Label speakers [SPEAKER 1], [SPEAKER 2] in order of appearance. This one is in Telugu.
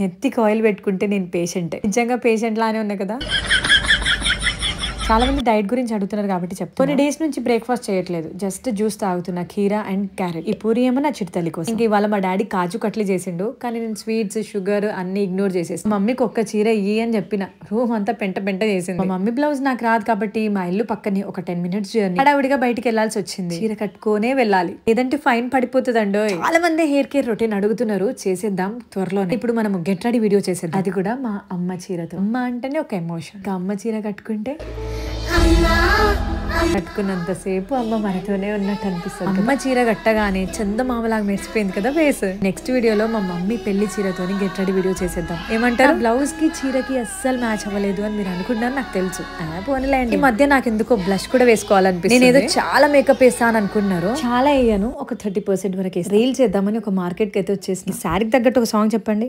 [SPEAKER 1] నెత్తికి ఆయిల్ పెట్టుకుంటే నేను పేషెంటే. నిజంగా పేషెంట్ లానే ఉన్నా కదా. చాలా మంది డైట్ గురించి అడుగుతున్నారు కాబట్టి చెప్తాను. కొన్ని డేస్ నుంచి బ్రేక్ఫాస్ట్ చేయట్లేదు, జస్ట్ జ్యూస్ తాగుతున్నా, కీరా అండ్ క్యారెట్. ఈ పూరి ఏమో నా చిట్తల్లి కోసం. ఇంక ఇవాళ మా డాడీ కాజు కట్లు చేసిండు, కానీ నేను స్వీట్స్ షుగర్ అన్ని ఇగ్నోర్ చేసేసి మమ్మీకి ఒక్క చీర ఇయ్యి అని చెప్పిన. రూమ్ అంతా పెంట పెంట చేసింది. మా మమ్మీ బ్లౌజ్ నాకు రాదు కాబట్టి మా ఇల్లు పక్కనే ఒక 10 minutes జర్నీ. హడావిడిగా బయటికి వెళ్లాల్సి వచ్చింది. చీర కట్టుకోనే వెళ్ళాలి, లేదంటే ఫైన్ పడిపోతుందండో. చాలా మంది హెయిర్ కేర్ రొటీన్ అడుగుతున్నారు, చేసేద్దాం త్వరలోనే. ఇప్పుడు మనం గెట్ రెడీ వీడియో చేసేద్దాం, అది కూడా మా అమ్మ చీరతో. అమ్మ అంటేనే ఒక ఎమోషన్. అమ్మ చీర కట్టుకుంటే కట్టుకున్నంతసేపు అమ్మ మనతోనే ఉన్నట్టు అనిపిస్తుంది. అమ్మ చీర కట్టగానే చందమామలాగా మెరిసిపోయింది కదా ఫేస్. నెక్స్ట్ వీడియోలో మా మమ్మీ పెళ్లి చీరతోని గెట్ రెడీ వీడియో చేసేద్దాం. ఏమంటారు? బ్లౌజ్ కి చీరకి అస్సలు మ్యాచ్ అవ్వలేదు అని మీరు అనుకుంటారు, నాకు తెలుసు. పోనీలేండి. ఈ మధ్య నాకు ఎందుకో బ్లష్ కూడా వేసుకోవాలనిపిస్తుంది. నేను ఏదో చాలా మేకప్ వేస్తాను అనుకున్నారు, చాలా వేయను, ఒక 30% వరకు రీల్ చేద్దామని ఒక మార్కెట్ కి అయితే వచ్చేసి. శారీకి తగ్గట్టు ఒక సాంగ్ చెప్పండి.